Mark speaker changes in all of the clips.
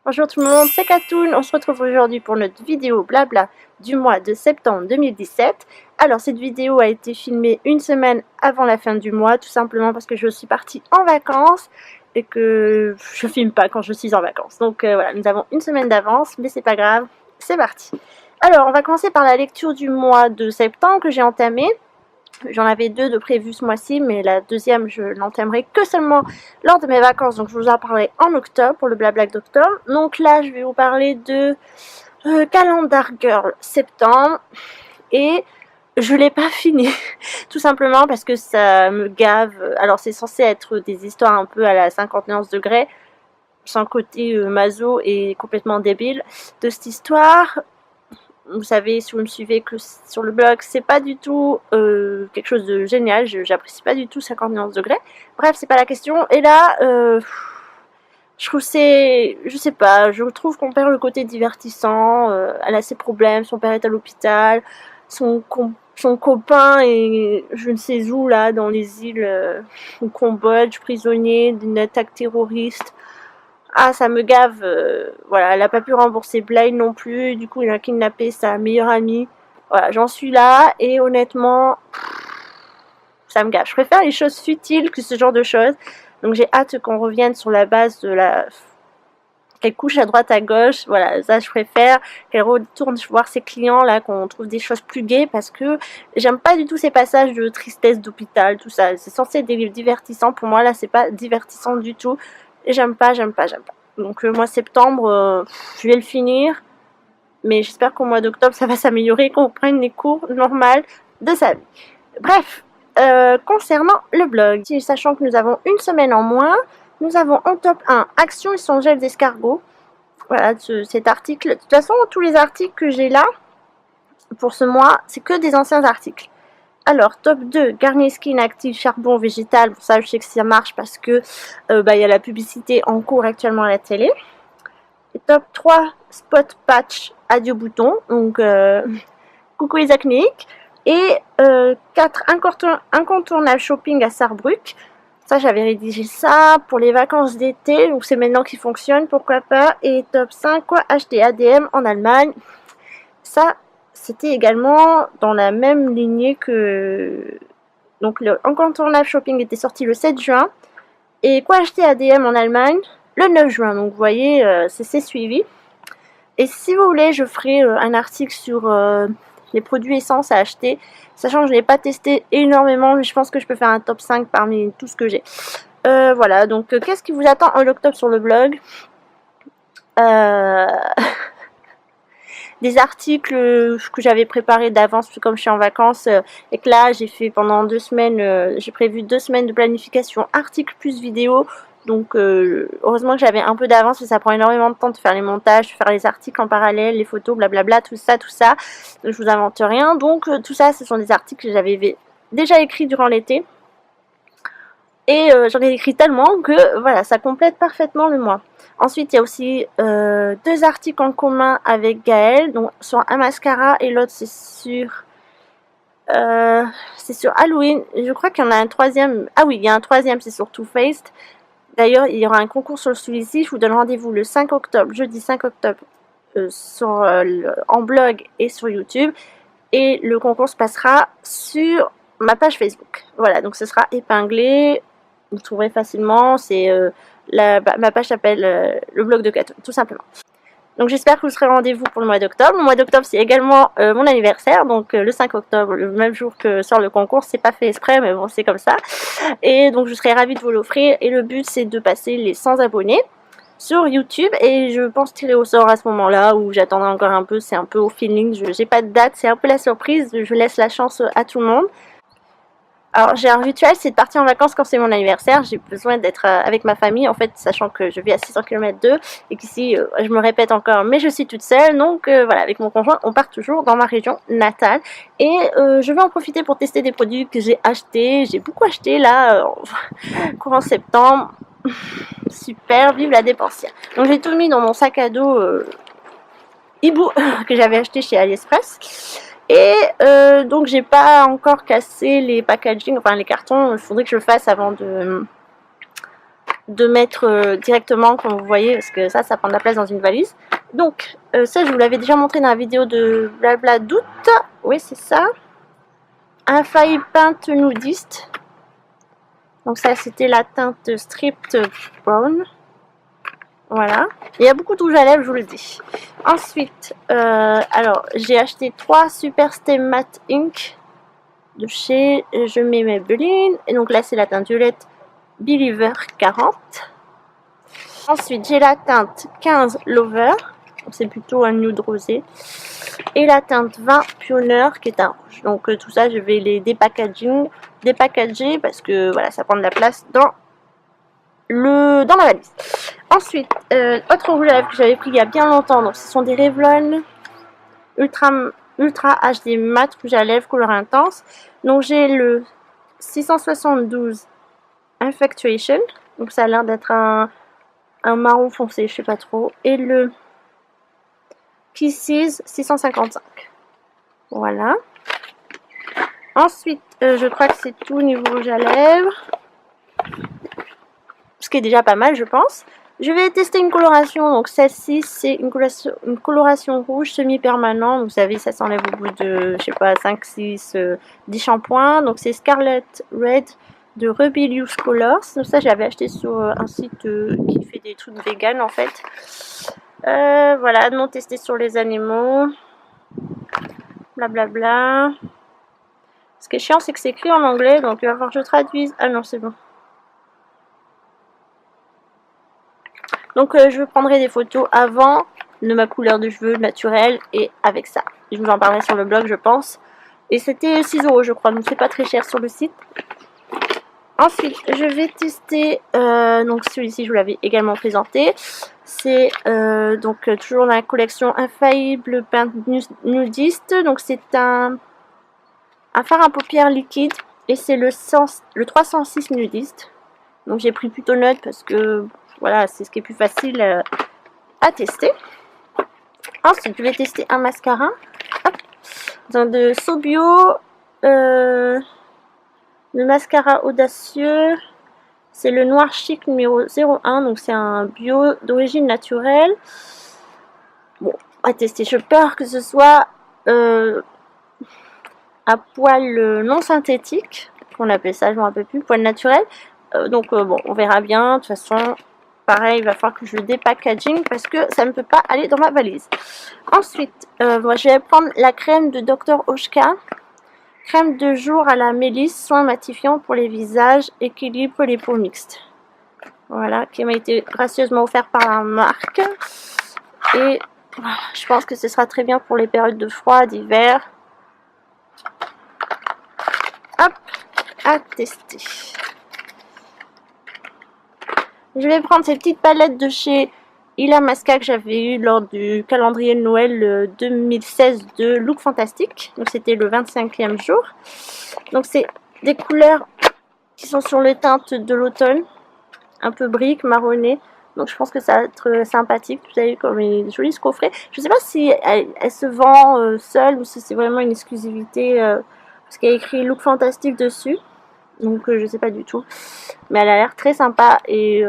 Speaker 1: Bonjour tout le monde, c'est Katoon. On se retrouve aujourd'hui pour notre vidéo blabla du mois de septembre 2017. Alors cette vidéo a été filmée une semaine avant la fin du mois, tout simplement parce que je suis partie en vacances et que je filme pas quand je suis en vacances. Donc voilà, nous avons une semaine d'avance, mais c'est pas grave, c'est parti. Alors on va commencer par la lecture du mois de septembre que j'ai entamé. J'en avais deux de prévues ce mois-ci, mais la deuxième, je l'entamerai que seulement lors de mes vacances. Donc, je vous en parlerai en octobre, pour le blabla d'octobre. Donc là, je vais vous parler de Calendar Girl septembre. Et je ne l'ai pas fini, tout simplement parce que ça me gave. Alors, c'est censé être des histoires un peu à la 51 degrés, sans côté maso et complètement débile de cette histoire. Vous savez, si vous me suivez que sur le blog, c'est pas du tout quelque chose de génial. J'apprécie pas du tout 51 degrés. Bref, c'est pas la question. Et là, je trouve c'est... Je sais pas, je trouve qu'on perd le côté divertissant. Elle a ses problèmes, son père est à l'hôpital, son copain est je ne sais où, là, dans les îles au Cambodge, prisonnier d'une attaque terroriste. Ah, ça me gave. Voilà, elle n'a pas pu rembourser Blaine non plus. Du coup, il a kidnappé sa meilleure amie. Voilà, j'en suis là. Et honnêtement, ça me gave. Je préfère les choses futiles que ce genre de choses. Donc, j'ai hâte qu'on revienne sur la base de la... qu'elle couche à droite, à gauche. Voilà, ça, je préfère qu'elle retourne voir ses clients, là, qu'on trouve des choses plus gaies. Parce que j'aime pas du tout ces passages de tristesse d'hôpital, tout ça. C'est censé être des livres divertissants. Pour moi, là, c'est pas divertissant du tout. Et j'aime pas. Donc mois septembre, je vais le finir. Mais j'espère qu'au mois d'octobre, ça va s'améliorer, qu'on prenne les cours normales de sa vie. Bref, concernant le blog, sachant que nous avons une semaine en moins, nous avons en top 1, Action et son gel d'escargot. Voilà, cet article. De toute façon, tous les articles que j'ai là, pour ce mois, c'est que des anciens articles. Alors, top 2, Garnier Skin Active Charbon Végétal. Pour ça, je sais que ça marche parce que y a la publicité en cours actuellement à la télé. Et top 3, Spot Patch Adieu Bouton. Donc, coucou les acnéiques. Et 4, Incontournable Shopping à Sarrebruck. Ça, j'avais rédigé ça pour les vacances d'été. Donc, c'est maintenant qui fonctionne, pourquoi pas. Et top 5, quoi, acheter ADM en Allemagne. Ça, c'était également dans la même lignée que... Donc, le Incontournable Shopping était sorti le 7 juin. Et quoi acheter ADM en Allemagne le 9 juin. Donc, vous voyez, c'est suivi. Et si vous voulez, je ferai un article sur les produits essence à acheter. Sachant que je ne l'ai pas testé énormément, mais je pense que je peux faire un top 5 parmi tout ce que j'ai. Voilà, donc qu'est-ce qui vous attend en octobre sur le blog des articles que j'avais préparés d'avance, comme je suis en vacances et que là j'ai fait pendant 2 semaines, j'ai prévu 2 semaines de planification articles plus vidéo. Donc heureusement que j'avais un peu d'avance, parce que ça prend énormément de temps de faire les montages, de faire les articles en parallèle, les photos, blablabla, tout ça. Donc, je vous invente rien. Donc tout ça, ce sont des articles que j'avais déjà écrits durant l'été. Et j'en ai écrit tellement que voilà, ça complète parfaitement le mois. Ensuite, il y a aussi 2 articles en commun avec Gaëlle, donc sur un mascara et l'autre c'est sur Halloween. Je crois qu'il y en a un troisième. Ah oui, il y a un troisième, c'est sur Too Faced. D'ailleurs, il y aura un concours sur celui-ci. Je vous donne rendez-vous le 5 octobre, jeudi 5 octobre, en blog et sur YouTube. Et le concours se passera sur ma page Facebook. Voilà, donc ce sera épinglé. Vous trouverez facilement. C'est ma page s'appelle le blog de Katoon, tout simplement. Donc j'espère que vous serez rendez-vous pour le mois d'octobre. Le mois d'octobre, c'est également mon anniversaire, donc le 5 octobre, le même jour que sort le concours. C'est pas fait exprès, mais bon, c'est comme ça. Et donc je serai ravie de vous l'offrir. Et le but, c'est de passer les 100 abonnés sur YouTube. Et je pense tirer au sort à ce moment-là, où j'attendrai encore un peu. C'est un peu au feeling. J'ai pas de date, c'est un peu la surprise. Je laisse la chance à tout le monde. Alors j'ai un rituel, c'est de partir en vacances quand c'est mon anniversaire. J'ai besoin d'être avec ma famille, en fait, sachant que je vis à 600 km d'eux et qu'ici, je me répète encore, mais je suis toute seule. Donc voilà, avec mon conjoint, on part toujours dans ma région natale. Et je vais en profiter pour tester des produits que j'ai achetés. J'ai beaucoup acheté là, courant septembre. Super, vive la dépensière. Donc j'ai tout mis dans mon sac à dos hibou que j'avais acheté chez AliExpress. Et donc j'ai pas encore cassé les packaging, enfin les cartons. Il faudrait que je le fasse avant de de mettre directement, comme vous voyez, parce que ça prend de la place dans une valise. Donc, ça, je vous l'avais déjà montré dans la vidéo de blabla d'août. Oui, c'est ça. Un feuille peinte nudiste. Donc ça, c'était la teinte Stripped Brown. Voilà. Il y a beaucoup de rouge à lèvres, je vous le dis. Ensuite, alors, j'ai acheté 3 Super Stay Matte Ink de chez Je mets Maybelline. Et donc là, c'est la teinte violette Believer 40. Ensuite, j'ai la teinte 15 Lover. C'est plutôt un nude rosé. Et la teinte 20 Pioneer qui est un rouge. Donc tout ça, je vais les dépackager parce que voilà, ça prend de la place dans la valise. Ensuite, autre rouge à lèvres que j'avais pris il y a bien longtemps. Donc ce sont des Revlon Ultra HD Matte rouge à lèvres couleur intense. Donc j'ai le 672 Infatuation. Donc ça a l'air d'être un marron foncé, je sais pas trop. Et le Kisses 655. Voilà. Ensuite, je crois que c'est tout niveau rouge à lèvres. Ce qui est déjà pas mal, je pense. Je vais tester une coloration. Donc celle-ci, c'est une coloration rouge semi-permanent. Vous savez, ça s'enlève au bout de, je sais pas, 5, 6, 10 shampoings. Donc c'est Scarlet Red de Rebellious Colors. Donc ça, j'avais acheté sur un site qui fait des trucs vegan en fait. Voilà, non testé sur les animaux. Blablabla. Ce qui est chiant, c'est que c'est écrit en anglais, donc il va falloir que je traduise. Ah non, c'est bon. Donc je prendrai des photos avant de ma couleur de cheveux naturelle et avec ça. Je vous en parlerai sur le blog, je pense. Et c'était 6 € je crois, donc c'est pas très cher sur le site. Ensuite, je vais tester, donc celui-ci je vous l'avais également présenté. C'est donc toujours dans la collection Infaillible Paint Nudiste. Donc c'est un fard à paupières liquide et c'est le 306 Nudiste. Donc j'ai pris plutôt note parce que voilà, c'est ce qui est plus facile à tester. Ensuite, je vais tester un mascara. Hop. Donc de Sobio, le mascara audacieux. C'est le Noir Chic numéro 01. Donc c'est un bio d'origine naturelle. Bon, à tester. J'ai peur que ce soit à poil non synthétique. On appelle ça, je ne me rappelle plus, poil naturel. Donc bon, on verra bien. De toute façon, pareil, il va falloir que je le dépackaging parce que ça ne peut pas aller dans ma valise. Ensuite, moi, je vais prendre la crème de Dr. Oshka. Crème de jour à la mélisse, soin matifiant pour les visages, équilibre les peaux mixtes. Voilà, qui m'a été gracieusement offert par la marque. Et voilà, je pense que ce sera très bien pour les périodes de froid, d'hiver. Hop, à tester. Je vais prendre ces petites palettes de chez Illamasqua que j'avais eu lors du calendrier de Noël 2016 de Look Fantastique. Donc c'était le 25e jour. Donc c'est des couleurs qui sont sur les teintes de l'automne. Un peu brique, marronné. Donc je pense que ça va être sympathique. Vous avez comme les jolis coffrets. Je ne sais pas si elle se vend seule ou si c'est vraiment une exclusivité. Parce qu'il y a écrit Look Fantastique dessus. Donc je sais pas du tout. Mais elle a l'air très sympa. Et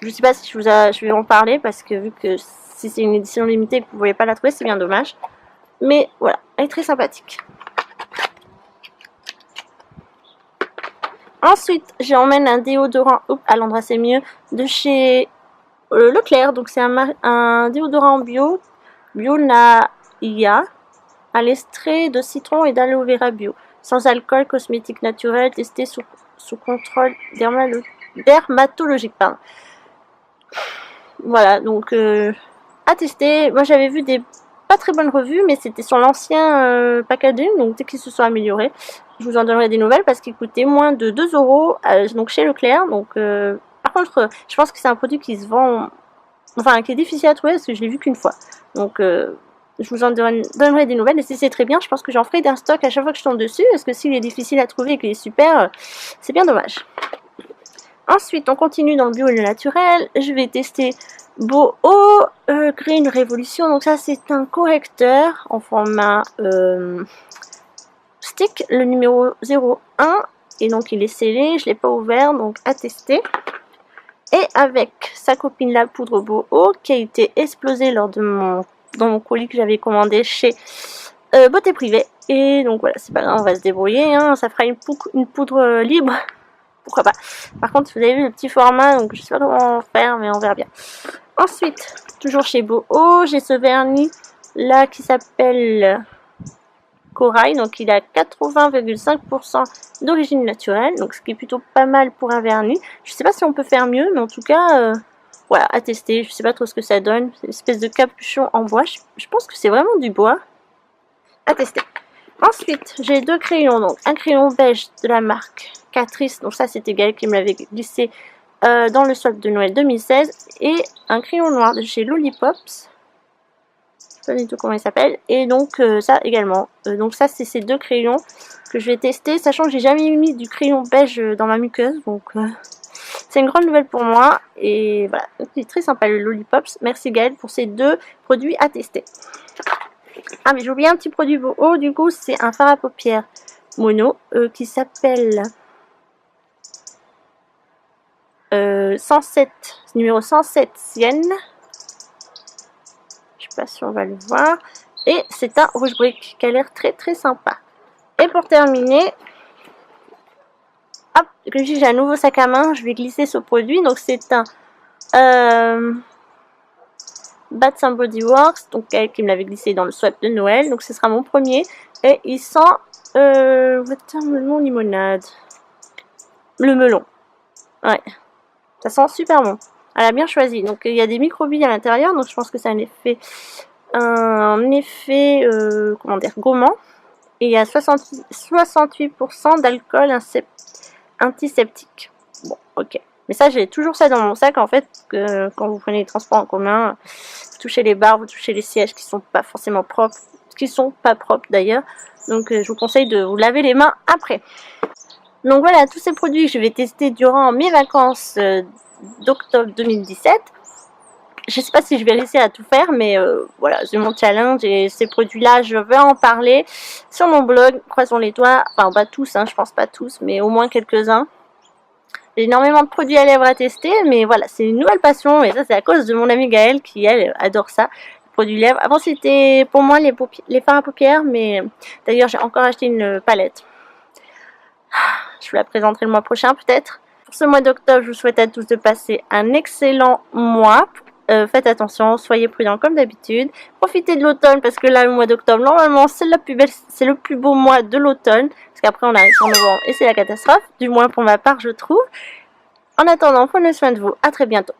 Speaker 1: je sais pas si je vais en parler. Parce que vu que si c'est une édition limitée et que vous ne pouvez pas la trouver, c'est bien dommage. Mais voilà, elle est très sympathique. Ensuite, j'emmène un déodorant. À l'endroit c'est mieux. De chez Leclerc. Donc c'est un déodorant bio. Bionaia. À l'extrait de citron et d'aloe vera bio. Sans alcool, cosmétique naturel, testé sous contrôle dermatologique. Pardon. Voilà, donc à tester. Moi j'avais vu des pas très bonnes revues, mais c'était sur l'ancien packaging, donc dès qu'ils se sont améliorés, je vous en donnerai des nouvelles parce qu'il coûtait moins de 2 € donc chez Leclerc. Donc par contre, je pense que c'est un produit qui se vend, enfin qui est difficile à trouver parce que je l'ai vu qu'une fois. Donc je vous en donnerai des nouvelles et si c'est très bien, je pense que j'en ferai d'un stock à chaque fois que je tombe dessus parce que s'il est difficile à trouver et qu'il est super, c'est bien dommage. Ensuite, on continue dans le bio et le naturel. Je vais tester Boho Green Revolution. Donc ça, c'est un correcteur en format stick, le numéro 01. Et donc, il est scellé. Je ne l'ai pas ouvert, donc à tester. Et avec sa copine la poudre Boho qui a été explosée lors de dans mon colis que j'avais commandé chez Beauté Privée. Et donc voilà, c'est pas grave, on va se débrouiller, hein, ça fera une poudre libre. Pourquoi pas. Par contre, vous avez vu le petit format, donc je sais pas comment faire, mais on verra bien. Ensuite, toujours chez Boho, j'ai ce vernis là qui s'appelle Corail, donc il a 80,5% d'origine naturelle, donc ce qui est plutôt pas mal pour un vernis. Je sais pas si on peut faire mieux, mais en tout cas, voilà, à tester. Je sais pas trop ce que ça donne. C'est une espèce de capuchon en bois. Je pense que c'est vraiment du bois. À tester. Ensuite, j'ai deux crayons, donc un crayon beige de la marque Catrice, donc ça c'était Gaëlle qui me l'avait glissé dans le swap de Noël 2016, et un crayon noir de chez Lollipops. Je sais pas du tout comment il s'appelle. Et donc ça également. Donc ça c'est ces deux crayons que je vais tester, sachant que j'ai jamais mis du crayon beige dans ma muqueuse. Donc c'est une grande nouvelle pour moi. Et voilà, c'est très sympa le Lollipops. Merci Gaëlle pour ces deux produits à tester. Ah mais j'ai oublié un petit produit Boho, du coup c'est un fard à paupières mono qui s'appelle 107, numéro 107 Sienne. Je sais pas si on va le voir. Et c'est un rouge brique qui a l'air très très sympa. Et pour terminer, hop, comme j'ai un nouveau sac à main, je vais glisser ce produit. Donc c'est un Bath & Body Works, donc elle qui me l'avait glissé dans le swap de Noël. Donc ce sera mon premier. Et il sent watermelon limonade. Le melon. Ouais. Ça sent super bon. Elle a bien choisi. Donc il y a des microbilles à l'intérieur. Donc je pense que c'est un effet comment dire, gourmand. Et il y a 68% d'alcool antiseptique. Bon, ok. Mais ça, j'ai toujours ça dans mon sac, en fait, que quand vous prenez les transports en commun, vous touchez les barres, vous touchez les sièges qui sont pas forcément propres, qui sont pas propres d'ailleurs. Donc, je vous conseille de vous laver les mains après. Donc voilà, tous ces produits que je vais tester durant mes vacances d'octobre 2017. Je sais pas si je vais réussir à tout faire, mais voilà, c'est mon challenge et ces produits-là, je vais en parler sur mon blog, croisons les doigts, enfin pas tous, hein, je pense pas tous, mais au moins quelques-uns. J'ai énormément de produits à lèvres à tester, mais voilà, c'est une nouvelle passion et ça c'est à cause de mon amie Gaëlle qui elle adore ça, les produits lèvres. Avant c'était pour moi les fards à paupières, mais d'ailleurs j'ai encore acheté une palette. Je vous la présenterai le mois prochain peut-être. Pour ce mois d'octobre, je vous souhaite à tous de passer un excellent mois. Faites attention, soyez prudents comme d'habitude. Profitez de l'automne parce que là, le mois d'octobre, normalement, c'est le plus beau mois de l'automne. Parce qu'après, on arrive sur novembre et c'est la catastrophe. Du moins pour ma part, je trouve. En attendant, prenez soin de vous. À très bientôt.